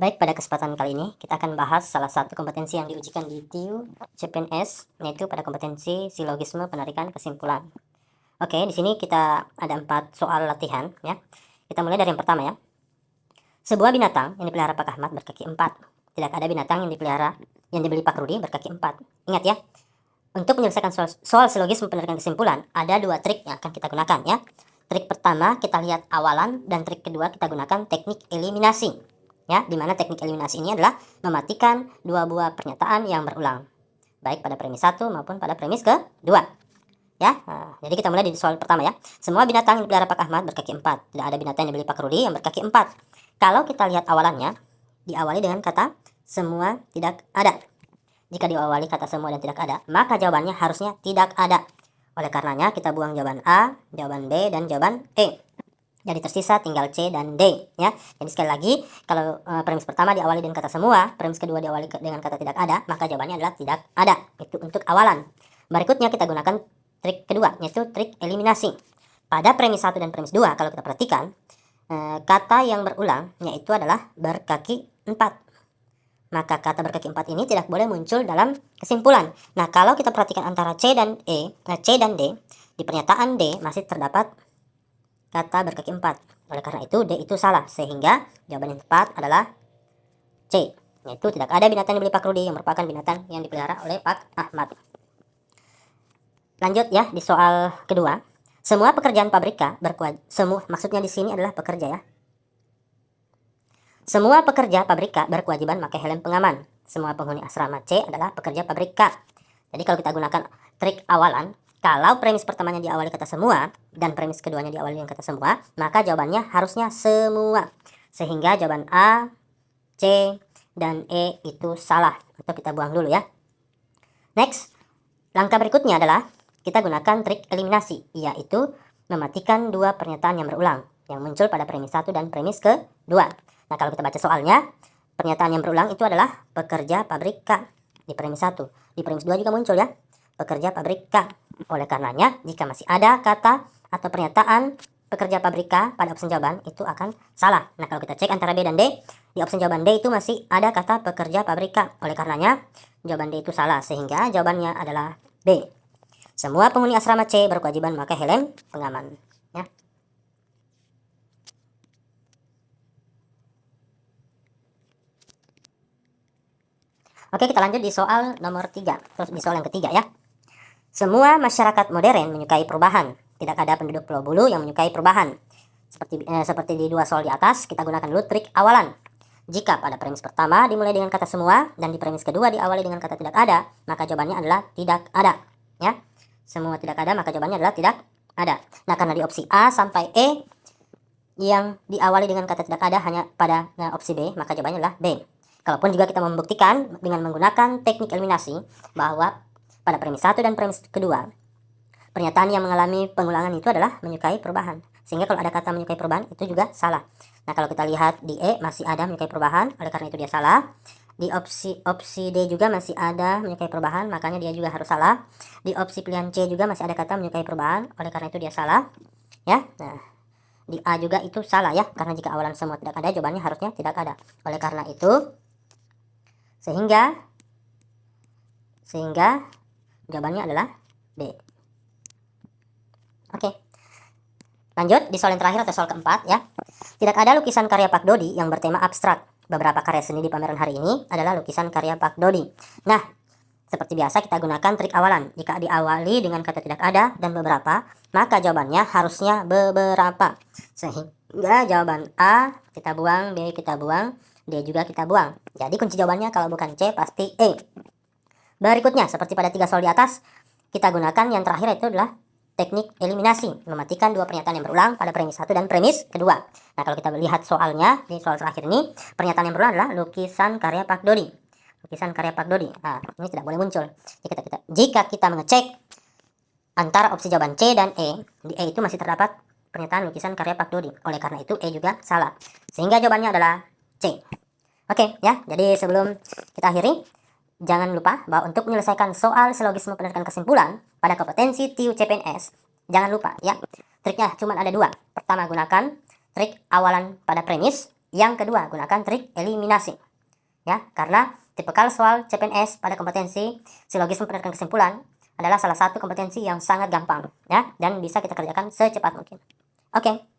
Baik, pada kesempatan kali ini kita akan bahas salah satu kompetensi yang diujikan di TIU CPNS, yaitu pada kompetensi silogisme penarikan kesimpulan. Oke, di sini kita ada 4 soal latihan ya. Kita mulai dari yang pertama ya. Sebuah binatang yang dipelihara Pak Ahmad berkaki 4. Tidak ada binatang yang dibeli Pak Rudi berkaki 4. Ingat ya, untuk menyelesaikan soal silogisme penarikan kesimpulan, ada 2 trik yang akan kita gunakan ya. Trik pertama kita lihat awalan, dan trik kedua kita gunakan teknik eliminasi. Ya, di mana teknik eliminasi ini adalah mematikan 2 buah pernyataan yang berulang, baik pada premis 1 maupun pada premis kedua. Ya, jadi kita mulai di soal pertama ya. Semua binatang yang dipelihara Pak Ahmad berkaki 4. Tidak ada binatang yang dibeli Pak Rudi yang berkaki 4. Kalau kita lihat awalannya, diawali dengan kata semua tidak ada. Jika diawali kata semua dan tidak ada, maka jawabannya harusnya tidak ada. Oleh karenanya kita buang jawaban A, jawaban B, dan jawaban E. Jadi tersisa tinggal C dan D ya. Jadi sekali lagi, kalau premis pertama diawali dengan kata semua, premis kedua diawali dengan kata tidak ada, maka jawabannya adalah tidak ada. Itu untuk awalan. Berikutnya kita gunakan trik kedua, yaitu trik eliminasi. Pada premis 1 dan premis 2, kalau kita perhatikan, kata yang berulang yaitu adalah berkaki 4. Maka kata berkaki 4 ini tidak boleh muncul dalam kesimpulan. Nah, kalau kita perhatikan antara C dan D, di pernyataan D masih terdapat kata berkaki 4. Oleh karena itu D itu salah, sehingga jawaban yang tepat adalah C, yaitu tidak ada binatang yang dibeli Pak Rudi yang merupakan binatang yang dipelihara oleh Pak Ahmad. Lanjut ya, di soal kedua. Semua pekerjaan pabrika maksudnya di sini adalah pekerja ya. Semua pekerja pabrika berkewajiban pakai helm pengaman. Semua penghuni asrama C adalah pekerja pabrika. Jadi kalau kita gunakan trik awalan, kalau premis pertamanya diawali kata semua dan premis keduanya diawali dengan kata semua, maka jawabannya harusnya semua. Sehingga jawaban A, C, dan E itu salah. Atau kita buang dulu ya. Next, langkah berikutnya adalah kita gunakan trik eliminasi, yaitu mematikan 2 pernyataan yang berulang yang muncul pada premis 1 dan premis kedua. Nah, kalau kita baca soalnya, pernyataan yang berulang itu adalah pekerja pabrika di premis 1. Di premis 2 juga muncul ya, pekerja pabrika. Oleh karenanya, jika masih ada kata atau pernyataan pekerja pabrika pada opsi jawaban, itu akan salah. Nah, kalau kita cek antara B dan D, di opsi jawaban D itu masih ada kata pekerja pabrika. Oleh karenanya, jawaban D itu salah, sehingga jawabannya adalah B. Semua penghuni asrama C berkewajiban memakai helm pengaman. Ya. Oke, kita lanjut di soal nomor 3. Terus di soal yang ketiga ya. Semua masyarakat modern menyukai perubahan. Tidak ada penduduk Pulau Bulu yang menyukai perubahan. Seperti di 2 soal di atas, kita gunakan dulu trik awalan. Jika pada premis pertama dimulai dengan kata semua dan di premis kedua diawali dengan kata tidak ada, maka jawabannya adalah tidak ada. Ya. Semua tidak ada, maka jawabannya adalah tidak ada. Nah, karena di opsi A sampai E yang diawali dengan kata tidak ada hanya pada opsi B, maka jawabannya adalah B. Kalaupun juga kita membuktikan dengan menggunakan teknik eliminasi bahwa pada premis 1 dan premis kedua, pernyataan yang mengalami pengulangan itu adalah menyukai perubahan. Sehingga kalau ada kata menyukai perubahan itu juga salah. Nah, kalau kita lihat di E masih ada menyukai perubahan, oleh karena itu dia salah. Di opsi D juga masih ada menyukai perubahan, makanya dia juga harus salah. Di opsi pilihan C juga masih ada kata menyukai perubahan, oleh karena itu dia salah. Ya. Nah, di A juga itu salah ya, karena jika awalan semua tidak ada, jawabannya harusnya tidak ada. Oleh karena itu sehingga jawabannya adalah D. Oke. Lanjut di soal yang terakhir atau soal keempat ya. Tidak ada lukisan karya Pak Dodi yang bertema abstrak. Beberapa karya seni di pameran hari ini adalah lukisan karya Pak Dodi. Nah, seperti biasa kita gunakan trik awalan. Jika diawali dengan kata tidak ada dan beberapa, maka jawabannya harusnya beberapa. Sehingga jawaban A kita buang, B kita buang, D juga kita buang. Jadi kunci jawabannya kalau bukan C pasti E. Berikutnya, seperti pada 3 soal di atas, kita gunakan yang terakhir itu adalah teknik eliminasi, mematikan 2 pernyataan yang berulang pada premis 1 dan premis kedua. Nah, kalau kita lihat soalnya, di soal terakhir ini, pernyataan yang berulang adalah lukisan karya Pak Dodi. Lukisan karya Pak Dodi. Nah, ini tidak boleh muncul. Jika kita mengecek antara opsi jawaban C dan E, di E itu masih terdapat pernyataan lukisan karya Pak Dodi. Oleh karena itu, E juga salah. Sehingga jawabannya adalah C. Oke, ya. Jadi sebelum kita akhiri, jangan lupa bahwa untuk menyelesaikan soal silogisme penarikan kesimpulan pada kompetensi TIU CPNS, jangan lupa ya, triknya cuma ada 2. Pertama, gunakan trik awalan pada premis. Yang kedua, gunakan trik eliminasi. Ya, karena tipikal soal CPNS pada kompetensi silogisme penarikan kesimpulan adalah salah satu kompetensi yang sangat gampang, ya, dan bisa kita kerjakan secepat mungkin. Oke.